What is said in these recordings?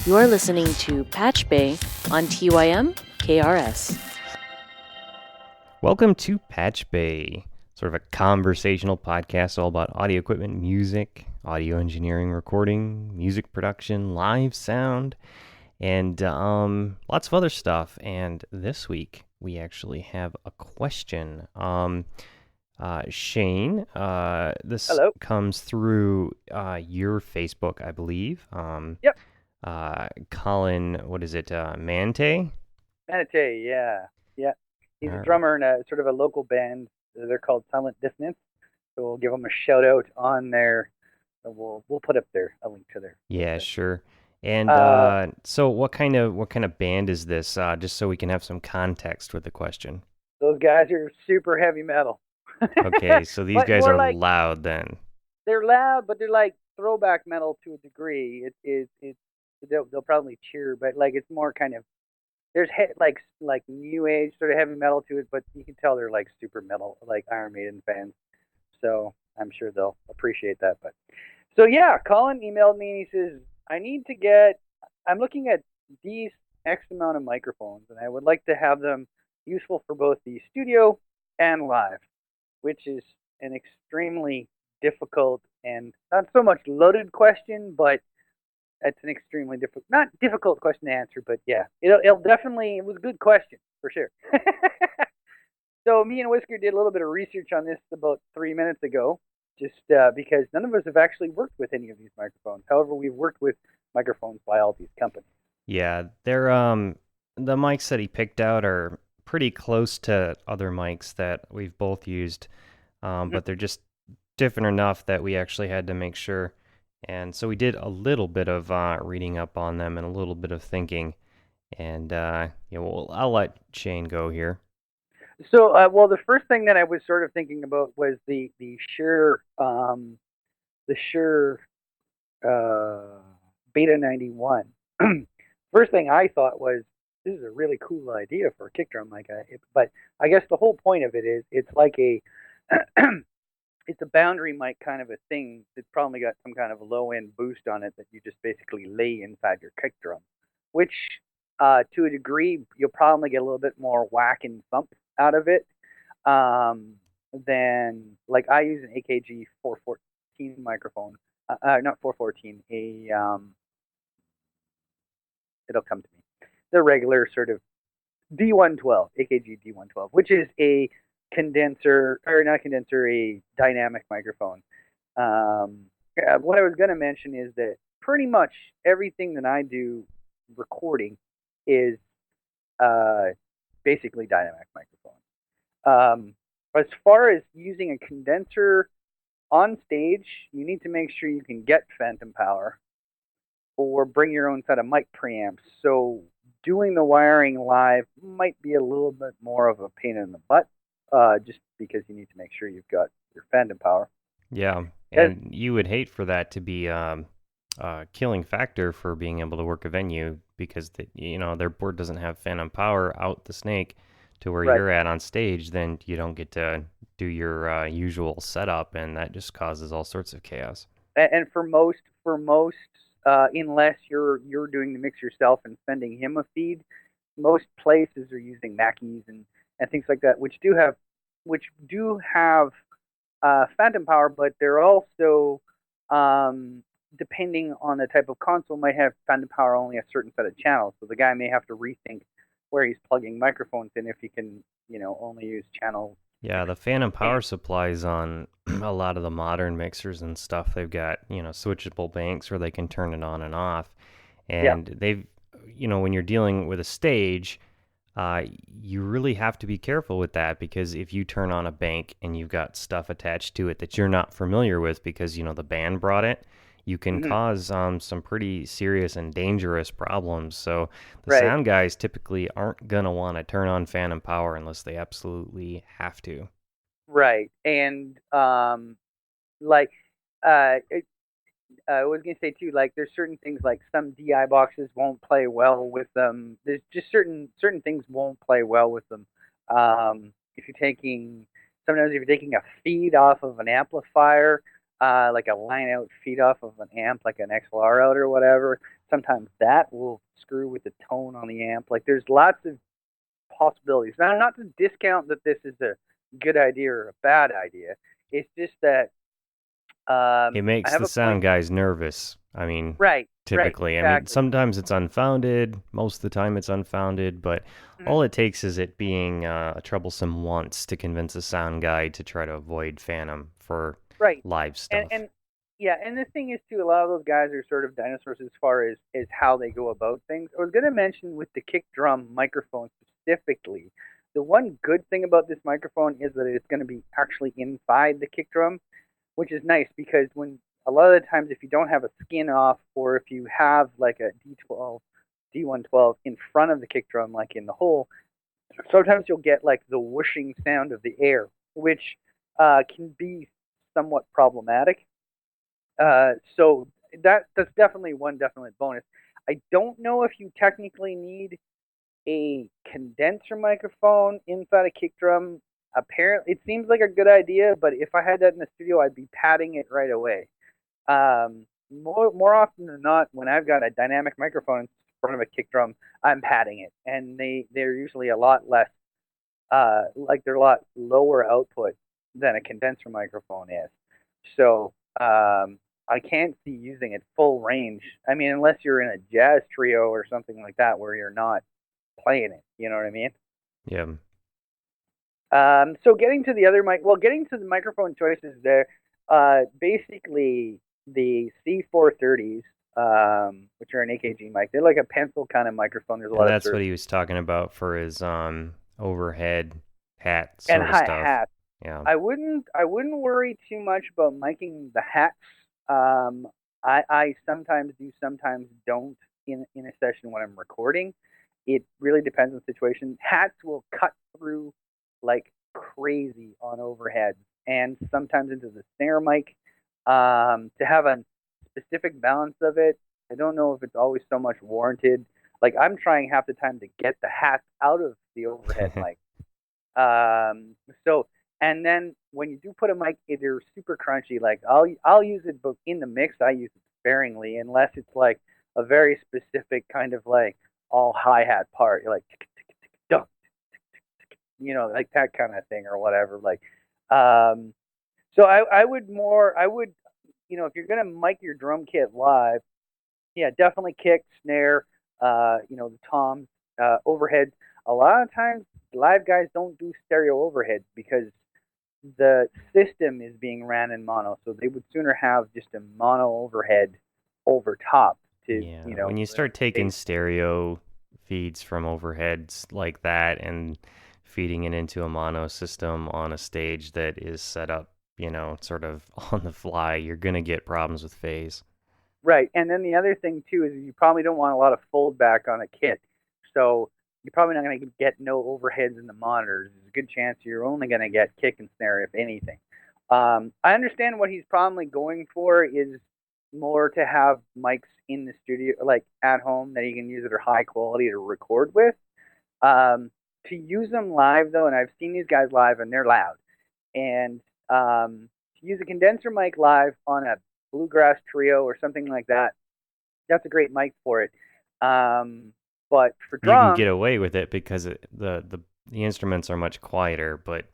You're listening to PatchBay on tymkrs. Welcome to PatchBay, sort of a conversational podcast all about audio equipment, music, audio engineering, recording, music production, live sound, and lots of other stuff. And this week we actually have a question. Shane, this Hello. comes through your Facebook, I believe. Yep. Colin, what is it? Mante? Manatee, yeah. He's a Alright. drummer in a sort of a local band. They're called Silent Dissonance. So we'll give them a shout out on there. We'll put up there a link to their. Yeah, sure. And so what kind of band is this? Just so we can have some context with the question. Those guys are super heavy metal. Okay, so these But guys more are like- loud then. They're loud, but they're like throwback metal to a degree. They'll probably cheer, but like it's more kind of there's like new age sort of heavy metal to it, but you can tell they're like super metal, like Iron Maiden fans. So I'm sure they'll appreciate that. But so yeah, Colin emailed me and he says I'm looking at these X amount of microphones and I would like to have them useful for both the studio and live, which is an extremely difficult and not so much loaded question, but it's an extremely not difficult question to answer, but yeah, it was a good question for sure. So me and Whisker did a little bit of research on this about 3 minutes ago, just because none of us have actually worked with any of these microphones. However, we've worked with microphones by all these companies. Yeah, they're the mics that he picked out are pretty close to other mics that we've both used, but they're just different enough that we actually had to make sure. And so we did a little bit of reading up on them and a little bit of thinking. And I'll let Shane go here. So, the first thing that I was sort of thinking about was the Shure Beta 91. First thing I thought was, this is a really cool idea for a kick drum mic. But I guess the whole point of it is it's like a it's a boundary mic kind of a thing that's probably got some kind of a low-end boost on it that you just basically lay inside your kick drum, which to a degree you'll probably get a little bit more whack and thump out of it than, like, I use an AKG 414 microphone, not 414, it'll come to me, the regular sort of D112, AKG D112, which is a a dynamic microphone. What I was going to mention is that pretty much everything that I do recording is basically dynamic microphone. As far as using a condenser on stage, you need to make sure you can get phantom power or bring your own set of mic preamps. So doing the wiring live might be a little bit more of a pain in the butt. Just because you need to make sure you've got your phantom power. Yeah, and you would hate for that to be a killing factor for being able to work a venue because their board doesn't have phantom power out the snake to where you're at on stage. Then you don't get to do your usual setup, and that just causes all sorts of chaos. And for most, unless you're doing the mix yourself and sending him a feed, most places are using Mackeys and things like that, which do have phantom power, but they're also, depending on the type of console, might have phantom power only a certain set of channels. So the guy may have to rethink where he's plugging microphones in if he can, only use channels. Yeah, the phantom power supplies on a lot of the modern mixers and stuff, they've got, switchable banks where they can turn it on and off. And they've, when you're dealing with a stage, you really have to be careful with that because if you turn on a bank and you've got stuff attached to it that you're not familiar with because, the band brought it, you can cause some pretty serious and dangerous problems. So the sound guys typically aren't going to want to turn on phantom power unless they absolutely have to. Right. And I was going to say, too, like, there's certain things, like some DI boxes won't play well with them. There's just certain things won't play well with them. Sometimes if you're taking a feed off of an amplifier, like a line out feed off of an amp, like an XLR out or whatever. Sometimes that will screw with the tone on the amp. Like there's lots of possibilities. Now, not to discount that this is a good idea or a bad idea. It's just that It I makes have the a point. sound guys nervous. I mean, Right, right, typically. I mean, exactly. sometimes it's unfounded. Most of the time it's unfounded, but Mhm. all it takes is it being troublesome once to convince a sound guy to try to avoid Phantom for Right. live And stuff. and yeah, and the thing is too, a lot of those guys are sort of dinosaurs as far as how they go about things. I was going to mention with the kick drum microphone specifically, the one good thing about this microphone is that it's going to be actually inside the kick drum, which is nice because when a lot of the times if you don't have a skin off or if you have like a D12, D112 in front of the kick drum, like in the hole, sometimes you'll get like the whooshing sound of the air, which can be somewhat problematic. So that's definitely one definite bonus. I don't know if you technically need a condenser microphone inside a kick drum. Apparently, it seems like a good idea, but if I had that in the studio, I'd be padding it right away. More often than not, when I've got a dynamic microphone in front of a kick drum, I'm padding it, and they're usually a lot less, like they're a lot lower output than a condenser microphone is. So I can't see using it full range. I mean, unless you're in a jazz trio or something like that where you're not playing it. You know what I mean? Yeah. So getting to the other getting to the microphone choices there, basically the C430s, which are an AKG mic, they're like a pencil kind of microphone. There's a And lot of that's sort what of he was talking about for his overhead hat and sort of hi stuff. hats. Yeah. I wouldn't worry too much about miking the hats. Um, I sometimes do, sometimes don't in a session when I'm recording. It really depends on the situation. Hats will cut through like crazy on overheads and sometimes into the snare mic. To have a specific balance of it, I don't know if it's always so much warranted. Like I'm trying half the time to get the hats out of the overhead mic. Um, so and then when you do put a mic, they're super crunchy. Like I'll use it, but in the mix I use it sparingly, unless it's like a very specific kind of like all hi hat part, like dunk, like that kind of thing or whatever. Like, um, so I would, if you're gonna mic your drum kit live, yeah, definitely kick, snare, the toms, overheads. A lot of times, live guys don't do stereo overheads because the system is being ran in mono, so they would sooner have just a mono overhead over top to, Yeah. When you start taking bass. stereo feeds from overheads like that and feeding it into a mono system on a stage that is set up, sort of on the fly, you're going to get problems with phase. Right, and then the other thing too is you probably don't want a lot of fold back on a kit, so you're probably not going to get no overheads in the monitors. There's a good chance you're only going to get kick and snare if anything. I understand what he's probably going for is more to have mics in the studio, like at home, that he can use that are high quality to record with. Um, to use them live though, and I've seen these guys live and they're loud, and to use a condenser mic live on a bluegrass trio or something like that, that's a great mic for it. But for You can get drums, away with it because the instruments are much quieter, but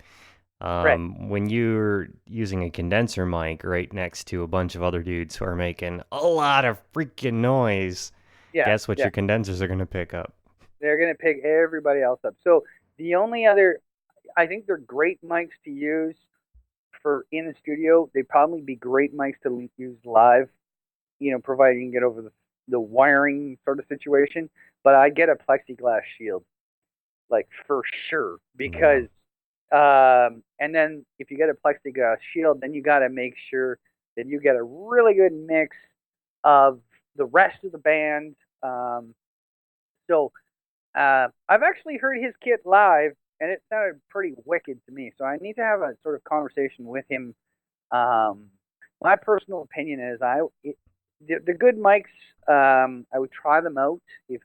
right? when you're using a condenser mic right next to a bunch of other dudes who are making a lot of freaking noise, Yeah, guess what yeah. your condensers are going to pick up? They're gonna pick everybody else up. So the only other, I think they're great mics to use for in the studio. They'd probably be great mics to use live. Provided you can get over the wiring sort of situation. But I get a plexiglass shield, like for sure, Yeah. because and then if you get a plexiglass shield, then you got to make sure that you get a really good mix of the rest of the band. So I've actually heard his kit live, and it sounded pretty wicked to me. So I need to have a sort of conversation with him. Um, my personal opinion is the good mics. I would try them out if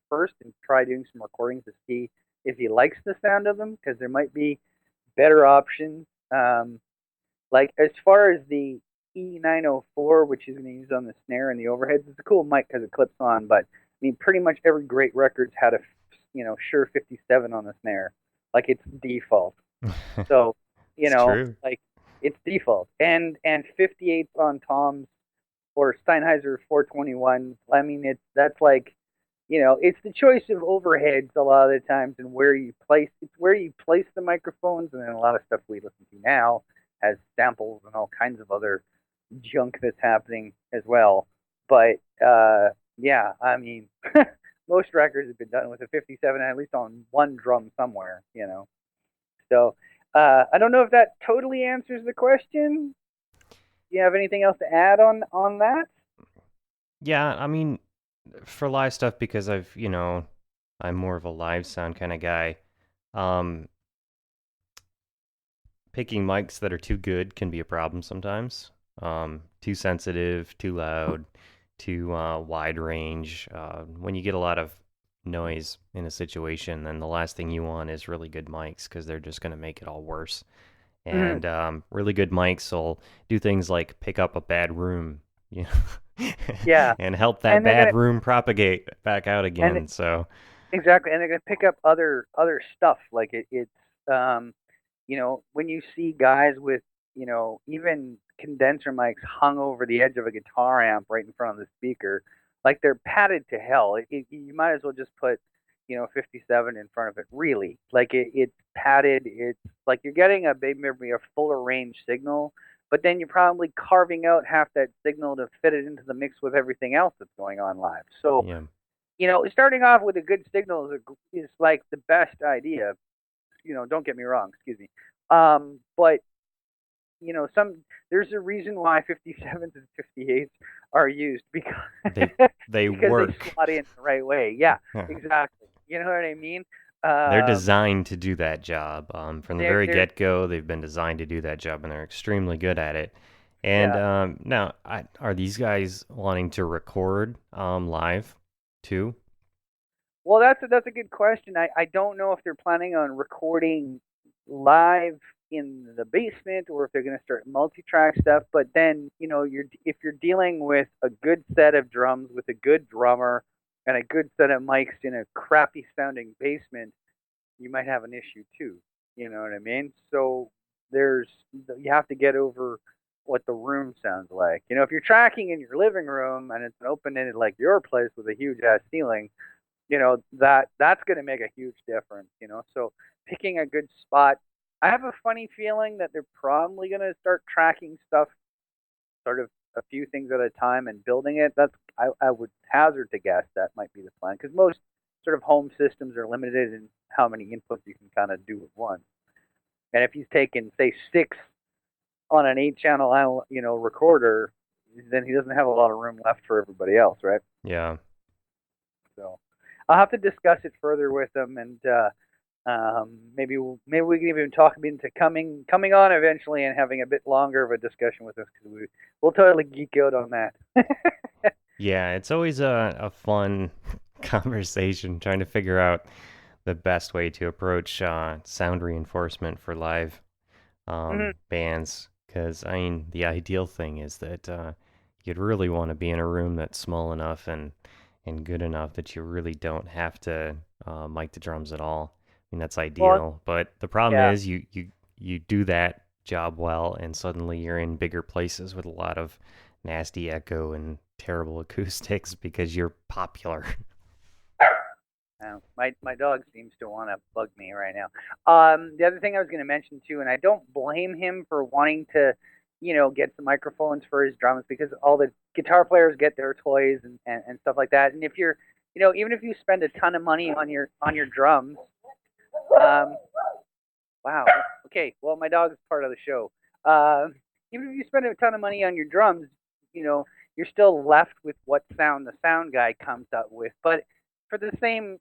first and try doing some recordings to see if he likes the sound of them because there might be better options. Like as far as the E904, which is going to use on the snare and the overheads. It's a cool mic because it clips on, but I mean, pretty much every great record's had a Shure 57 on the snare, like it's default. So It's true. like it's default, and 58s on toms or Steinheiser 421. I mean, that's like it's the choice of overheads a lot of the times and where you place the microphones, and then a lot of stuff we listen to now has samples and all kinds of other junk that's happening as well. But yeah, I mean, most records have been done with a 57, at least on one drum somewhere, So I don't know if that totally answers the question. Do you have anything else to add on that? Yeah, I mean, for live stuff, because I'm more of a live sound kind of guy. Picking mics that are too good can be a problem sometimes. Too sensitive, too loud, too wide range. When you get a lot of noise in a situation, then the last thing you want is really good mics, because they're just going to make it all worse. And really good mics will do things like pick up a bad room, Yeah, and help that bad room propagate back out again. So exactly, and they're gonna pick up other stuff. Like it's when you see guys with even condenser mics hung over the edge of a guitar amp right in front of the speaker, like they're padded to hell. You might as well just put 57 in front of it. Really, like it's padded. It's like you're getting maybe a fuller range signal, but then you're probably carving out half that signal to fit it into the mix with everything else that's going on live. So starting off with a good signal is like the best idea. Don't get me wrong. Excuse me. But there's a reason why 57s and 58s are used, because they because work. they slot in the right way. Yeah, exactly. You know what I mean? They're designed to do that job. From the very they're get-go, they've been designed to do that job, and they're extremely good at it. And now, are these guys wanting to record live too? Well, that's a good question. I don't know if they're planning on recording live in the basement or if they're going to start multi-track stuff. But then if you're dealing with a good set of drums with a good drummer and a good set of mics in a crappy sounding basement, you might have an issue too. You know what I mean? So you have to get over what the room sounds like. If you're tracking in your living room and it's an open-ended like your place with a huge ass ceiling, that's going to make a huge difference. So picking a good spot. I have a funny feeling that they're probably going to start tracking stuff, sort of a few things at a time, and building it. I would hazard to guess that might be the plan, because most sort of home systems are limited in how many inputs you can kind of do at once. And if he's taking, say, 6 on an 8-channel, recorder, then he doesn't have a lot of room left for everybody else, right? Yeah. So I'll have to discuss it further with them, and maybe we can even talk into coming on eventually and having a bit longer of a discussion with us, because we'll totally geek out on that. Yeah, it's always a fun conversation trying to figure out the best way to approach sound reinforcement for live bands. Because, I mean, the ideal thing is that you'd really want to be in a room that's small enough and good enough that you really don't have to mic the drums at all. I mean, that's ideal. But the problem is you do that job well, and suddenly you're in bigger places with a lot of nasty echo and terrible acoustics because you're popular. My dog seems to want to bug me right now. The other thing I was going to mention too, and I don't blame him for wanting to, get some microphones for his drums, because all the guitar players get their toys and stuff like that. And if you're, even if you spend a ton of money on your drums, wow, okay, well, my dog is part of the show. Even if you spend a ton of money on your drums, you're still left with what sound the sound guy comes up with. But for the same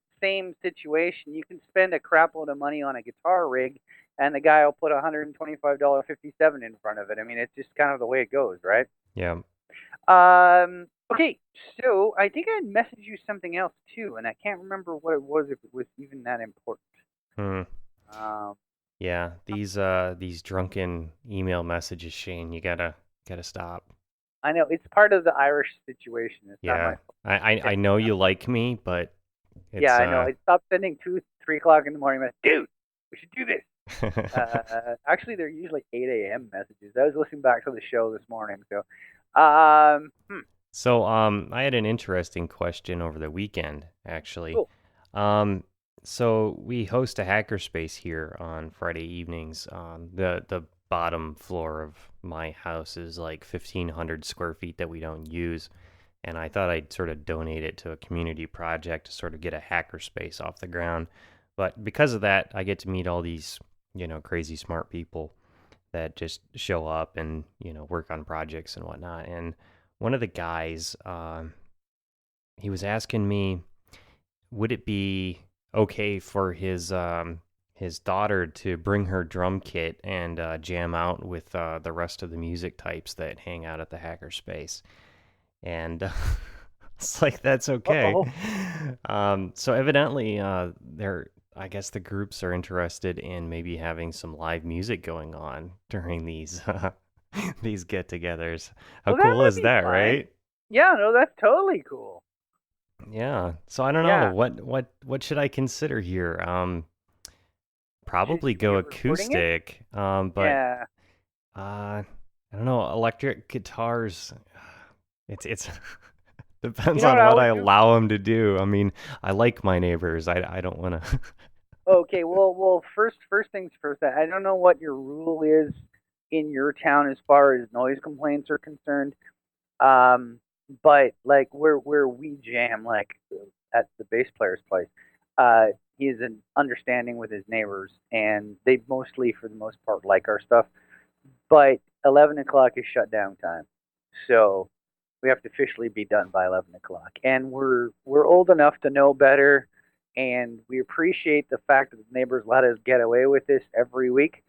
situation, you can spend a crap load of money on a guitar rig, and the guy will put $125 57 in front of it. I mean, it's just kind of the way it goes, right? Yeah. Okay, so I think I messaged you something else too, and I can't remember what it was, if it was even that important. Yeah, these drunken email messages, Shane, you gotta Gotta stop. I know it's part of the Irish situation. It's not my Yeah, fault. I know you like me, but Yeah, it's I know. I stopped sending 2, 3 o'clock in the morning. Dude, we should do this. Actually, they're usually 8 a.m. messages. I was listening back to the show this morning, so um, hmm, So, I had an interesting question over the weekend, actually. cool. Um, so we host a hackerspace here on Friday evenings. The bottom floor of my house is like 1,500 square feet that we don't use, and I thought I'd sort of donate it to a community project to sort of get a hackerspace off the ground. But because of that, I get to meet all these, crazy smart people that just show up and work on projects and whatnot. And one of the guys, he was asking me, would it be okay for his daughter to bring her drum kit and jam out with the rest of the music types that hang out at the hackerspace? And it's like, that's okay. Uh-oh. So evidently, I guess the groups are interested in maybe having some live music going on during these these get-togethers. How Well, that cool might is be that, fun. right? Yeah, no, that's totally cool. Yeah. So I don't know Yeah. what should I consider here? Probably Should we go get recording it? acoustic. But Yeah. I don't know, electric guitars. It's depends You know what on I what would I do? allow them to do. I mean, I like my neighbors. I don't want to. Okay, well, first things first. I don't know what your rule is in your town as far as noise complaints are concerned. Um, but like where we jam, like at the bass player's place, uh, he's an understanding with his neighbors, and they mostly, for the most part, like our stuff. But 11 o'clock is shut down time, so we have to officially be done by 11 o'clock. And we're old enough to know better, and we appreciate the fact that the neighbors let us get away with this every week.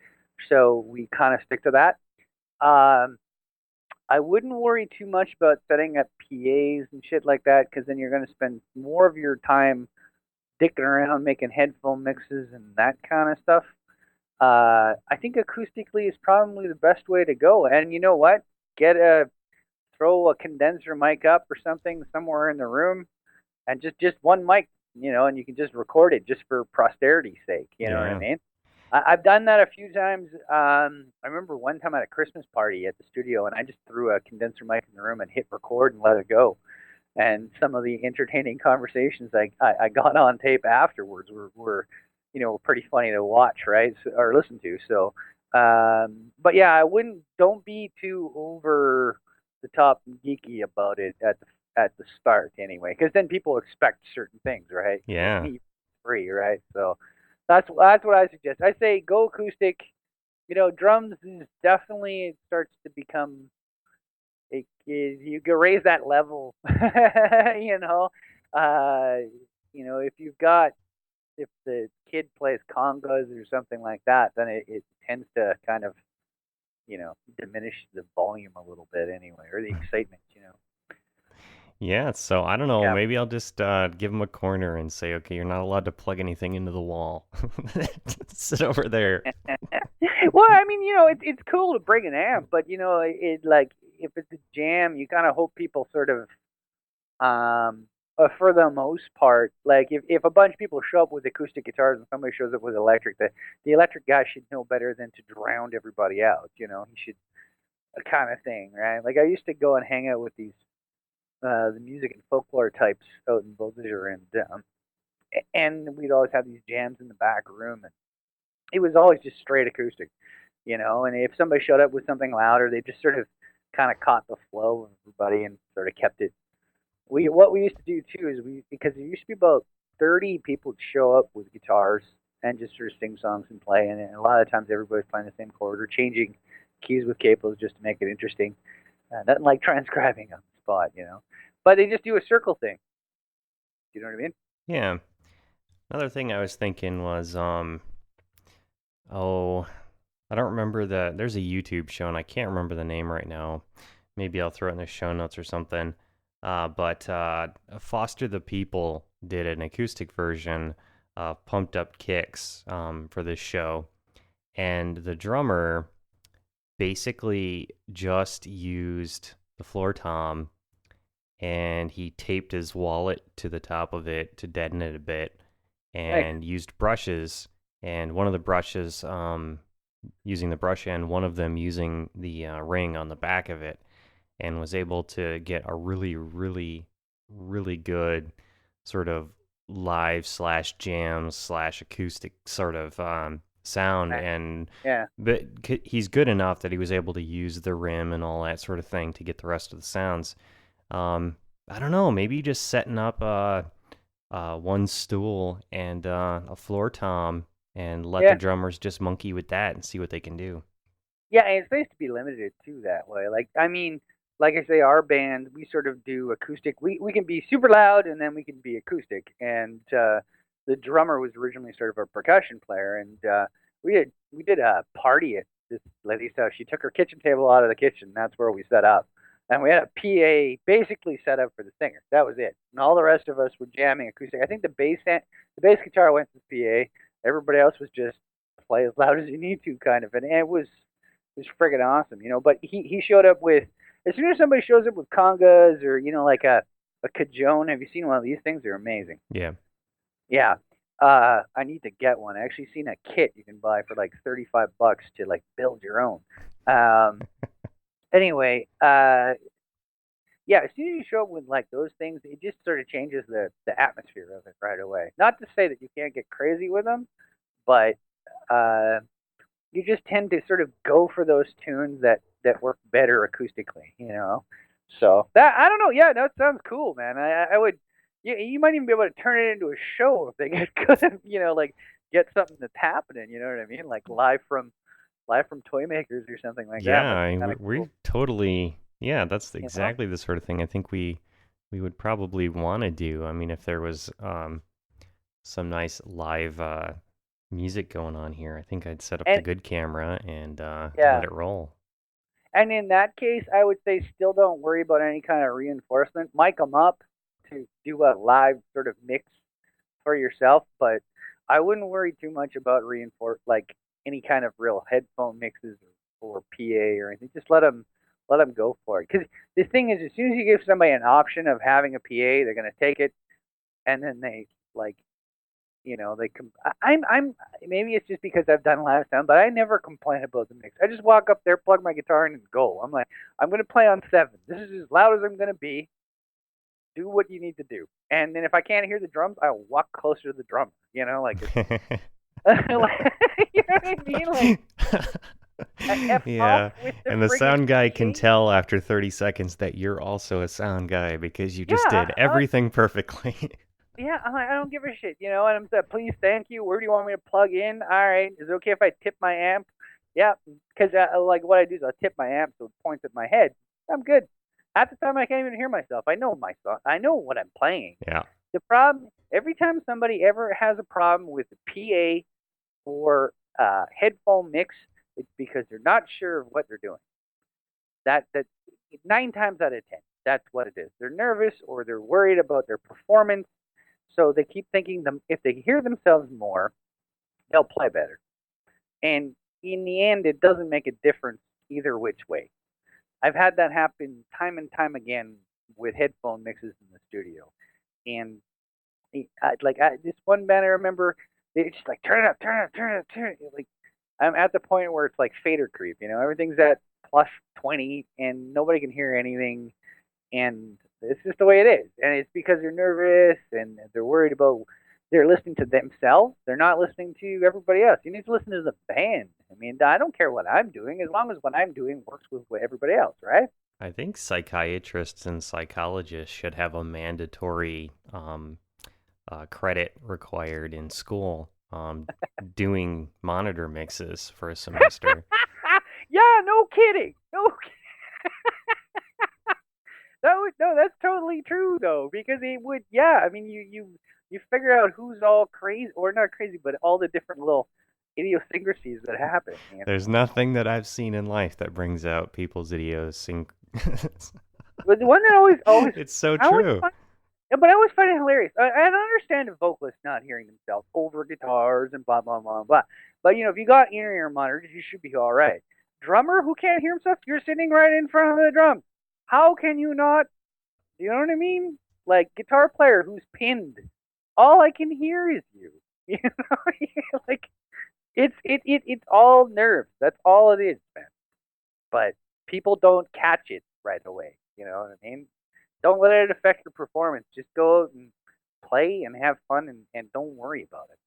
So we kind of stick to that. Um, I wouldn't worry too much about setting up PAs and shit like that, because then you're going to spend more of your time dicking around making headphone mixes and that kind of stuff. I think acoustically is probably the best way to go. And you know what? Throw a condenser mic up or something somewhere in the room, and just one mic, and you can just record it just for posterity's sake. You know what I Yeah. mean? I've done that a few times. I remember one time at a Christmas party at the studio, and I just threw a condenser mic in the room and hit record and let it go. And some of the entertaining conversations I got on tape afterwards were pretty funny to watch, right? So, or listen to. So, but yeah, don't be too over the top and geeky about it at the start anyway, because then people expect certain things, right? Yeah. Free, right? So that's what I suggest. I say go acoustic. Drums is definitely, it starts to become, you can raise that level. you know, uh, if the kid plays congas or something like that, then it tends to kind of diminish the volume a little bit anyway, or the excitement. Yeah, so I don't know. Yeah. Maybe I'll just give him a corner and say, okay, you're not allowed to plug anything into the wall. Sit over there. Well, I mean, it's cool to bring an amp, but like if it's a jam, you kind of hope people sort of, for the most part, like if a bunch of people show up with acoustic guitars and somebody shows up with electric, the electric guy should know better than to drown everybody out. He should, kind of thing, right? Like I used to go and hang out with these the music and folklore types out in Beaudesert, and we'd always have these jams in the back room, and it was always just straight acoustic. And if somebody showed up with something louder, they just sort of kind of caught the flow of everybody and sort of kept it. What we used to do too is, because there used to be about 30 people would show up with guitars and just sort of sing songs and play, and a lot of times everybody's playing the same chord or changing keys with capos just to make it interesting. Nothing like transcribing on the spot. But they just do a circle thing. You know what I mean? Yeah. Another thing I was thinking was, oh, I don't remember there's a YouTube show and I can't remember the name right now. Maybe I'll throw it in the show notes or something. But Foster the People did an acoustic version of Pumped Up Kicks for this show. And the drummer basically just used the floor tom, and he taped his wallet to the top of it to deaden it a bit, Nice. and used brushes. And one of the brushes, using the brush end, one of them using the ring on the back of it, and was able to get a really, really, really good sort of live slash jam slash acoustic sort of sound. Nice. And Yeah. but he's good enough that he was able to use the rim and all that sort of thing to get the rest of the sounds. I don't know, maybe just setting up one stool and a floor tom, and let the drummers just monkey with that and see what they can do. Yeah, and it's nice to be limited too that way. Like, I mean, like I say, our band, we sort of do acoustic. We can be super loud, and then we can be acoustic. And the drummer was originally sort of a percussion player, and we did a party at this lady's house. She took her kitchen table out of the kitchen. That's where we set up, and we had a PA basically set up for the singer. That was it, and all the rest of us were jamming acoustic. I think the bass guitar went to the PA. Everybody else was just play as loud as you need to, kind of, and it was friggin' awesome, you know. But he showed up with, as soon as somebody shows up with congas or, you know, like a cajon. Have you seen one of these things? They're amazing. Yeah. Yeah. I need to get one. I actually seen a kit you can buy for like $35 to like build your own. Anyway, yeah, as soon as you show up with like those things, it just sort of changes the atmosphere of it right away. Not to say that you can't get crazy with them, but you just tend to sort of go for those tunes that work better acoustically, you know. So that, I don't know. Yeah, that sounds cool, man. I would. You might even be able to turn it into a show if they get good, you know, like get something that's happening. You know what I mean? Like live from Toymakers or something like that. Yeah, we cool. totally. Yeah, that's You know? exactly the sort of thing I think we would probably want to do. I mean, if there was some nice live music going on here, I think I'd set up the good camera and let it roll. And in that case, I would say still don't worry about any kind of reinforcement. Mic them up to do a live sort of mix for yourself, but I wouldn't worry too much about like any kind of real headphone mixes or PA or anything. Just let them go for it. Because the thing is, as soon as you give somebody an option of having a PA, they're gonna take it, and then they like, you know, I'm maybe it's just because I've done last time, but I never complain about the mix. I just walk up there, plug my guitar in, and go. I'm like, I'm gonna play on 7. This is as loud as I'm gonna be. Do what you need to do, and then if I can't hear the drums, I'll walk closer to the drummer. You know, like, you know what I mean? Like, yeah, and the sound guy can tell after 30 seconds that you're also a sound guy because you just did everything perfectly. Yeah, I don't give a shit, you know. And I'm like, please, thank you. Where do you want me to plug in? All right, is it okay if I tip my amp? Yeah, because like what I do is I'll tip my amp so it points at my head. I'm good. Half the time I can't even hear myself. I know my song. I know what I'm playing. Yeah. The problem, every time somebody ever has a problem with the PA or headphone mix, it's because they're not sure of what they're doing. That 9 times out of 10, that's what it is. They're nervous or they're worried about their performance. So they keep thinking if they hear themselves more, they'll play better. And in the end, it doesn't make a difference either which way. I've had that happen time and time again with headphone mixes in the studio. And this one band I remember, they just like turn it up, turn it up, turn it up, turn it up. Like, I'm at the point where it's like fader creep. You know, everything's at plus 20 and nobody can hear anything. And it's just the way it is. And it's because they're nervous and they're worried about, they're listening to themselves. They're not listening to everybody else. You need to listen to the band. I mean, I don't care what I'm doing as long as what I'm doing works with everybody else, right? I think psychiatrists and psychologists should have a mandatory credit required in school doing monitor mixes for a semester. Yeah, no kidding. No No, that's totally true though, because it would. Yeah, I mean, you figure out who's all crazy or not crazy, but all the different little idiosyncrasies that happen. You know? There's nothing that I've seen in life that brings out people's idiosyncrasies. But the one that always it's so true. But I always find it hilarious. I don't understand a vocalist not hearing themselves over guitars and blah blah blah blah. But you know, if you got in-ear monitors, you should be all right. drummer who can't hear himself, you're sitting right in front of the drum. How can you not? You know what I mean? Like guitar player who's pinned. All I can hear is you. You know, like it's all nerves. That's all it is, man. But people don't catch it right away. You know what I mean? Don't let it affect your performance. Just go out and play and have fun and don't worry about it.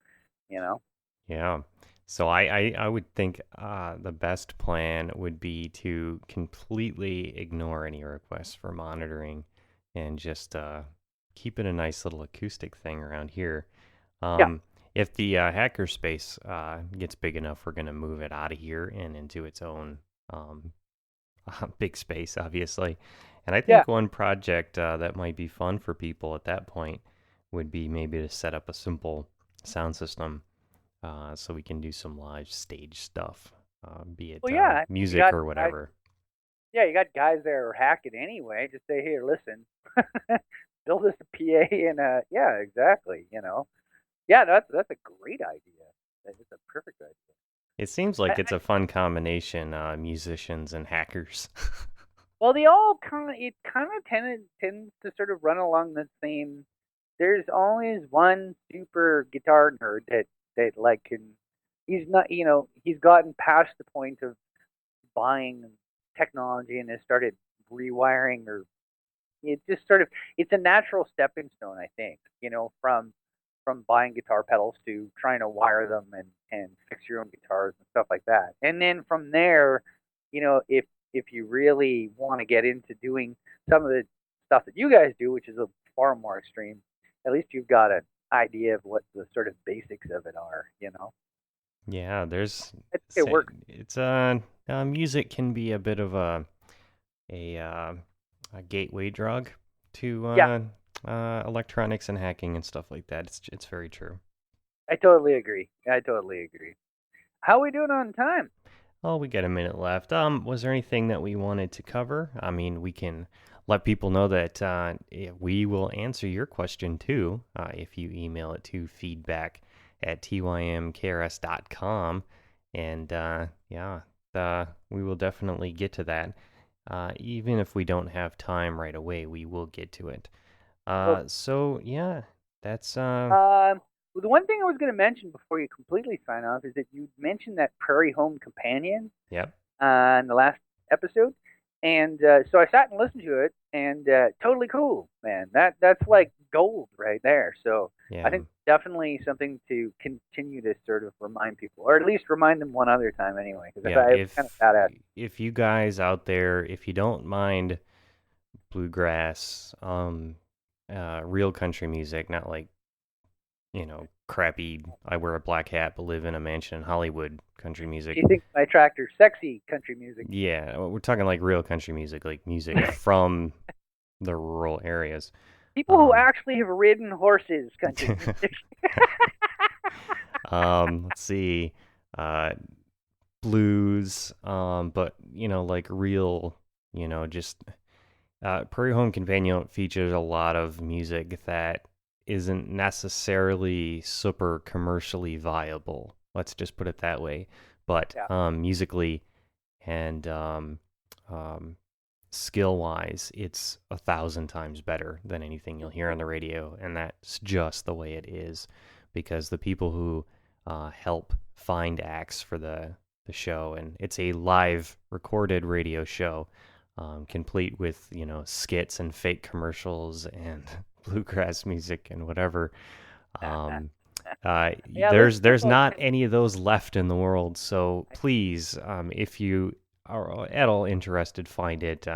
You know? Yeah. So I would think the best plan would be to completely ignore any requests for monitoring and just keep it a nice little acoustic thing around here. Yeah. If the hackerspace gets big enough, we're going to move it out of here and into its own big space, obviously. And I think one project that might be fun for people at that point would be maybe to set up a simple sound system so we can do some live stage stuff, be it music or whatever. You got guys that are hacking anyway. Just say, here, listen, build us a PA and yeah, exactly. You know, yeah, that's a great idea. That's a perfect idea. It seems like it's a fun combination, musicians and hackers. Well, they all tends to sort of run along the same. There's always one super guitar nerd that like he's not, you know, he's gotten past the point of buying technology and has started rewiring, or it just sort of, it's a natural stepping stone, I think, you know, from buying guitar pedals to trying to wire them and fix your own guitars and stuff like that. And then from there, you know, if you really want to get into doing some of the stuff that you guys do, which is a far more extreme, at least you've got an idea of what the sort of basics of it are, you know? Yeah, it works. It's music can be a bit of a gateway drug to electronics and hacking and stuff like that. It's very true. I totally agree. How are we doing on time? Oh, we got a minute left. Was there anything that we wanted to cover? I mean, we can let people know that we will answer your question too if you email it to feedback@tymkrs.com. And we will definitely get to that. Even if we don't have time right away, we will get to it. So yeah, that's Well, the one thing I was going to mention before you completely sign off is that you mentioned that Prairie Home Companion. Yep. In the last episode, and so I sat and listened to it, and totally cool, man. That's like gold right there. So yeah. I think definitely something to continue to sort of remind people, or at least remind them one other time anyway. Because I'm kind of bad at it. If you guys out there, if you don't mind bluegrass, real country music, not like, you know, crappy, I wear a black hat but live in a mansion in Hollywood country music. Do you think my tractor sexy country music? Yeah, we're talking like real country music, like music from the rural areas. People who actually have ridden horses country music. Let's see. Blues, but, you know, like real, you know, just Prairie Home Companion features a lot of music that isn't necessarily super commercially viable. Let's just put it that way. But musically and skill-wise, it's 1,000 times better than anything you'll hear on the radio, and that's just the way it is, because the people who help find acts for the show, and it's a live recorded radio show, complete with, you know, skits and fake commercials and bluegrass music and whatever. There's not any of those left in the world. So please, if you are at all interested, find it.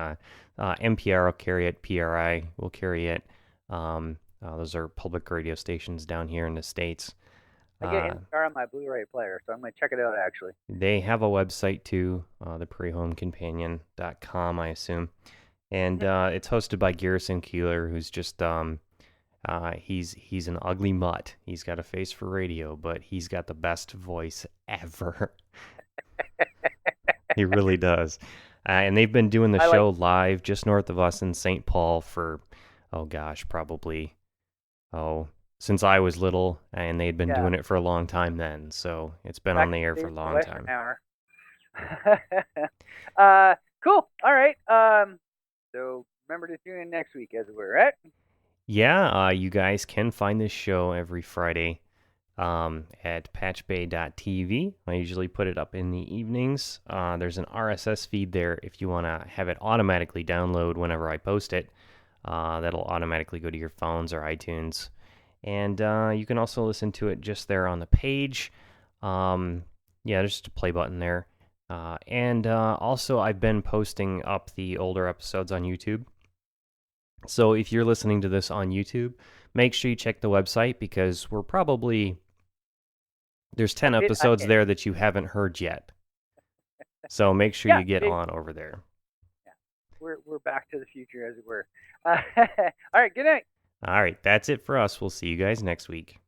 NPR will carry it. PRI will carry it. Those are public radio stations down here in the States. I get NPR on my Blu-ray player, so I'm going to check it out, actually. They have a website too, theprairiehomecompanion.com, I assume. And it's hosted by Garrison Keeler, who's just he's an ugly mutt. He's got a face for radio, but he's got the best voice ever. He really does. And they've been doing the show live just north of us in St. Paul for, probably since I was little, and they'd been doing it for a long time then. So it's been on the air for a long time. Cool. All right. So remember to tune in next week, as it were, right? Yeah, you guys can find this show every Friday at patchbay.tv. I usually put it up in the evenings. There's an RSS feed there if you want to have it automatically download whenever I post it. That'll automatically go to your phones or iTunes. And you can also listen to it just there on the page. There's just a play button there. And also, I've been posting up the older episodes on YouTube. So if you're listening to this on YouTube, make sure you check the website because there's 10 episodes there that you haven't heard yet. So make sure you get on over there. Yeah. We're back to the future, as it were. All right, good night. All right, that's it for us. We'll see you guys next week.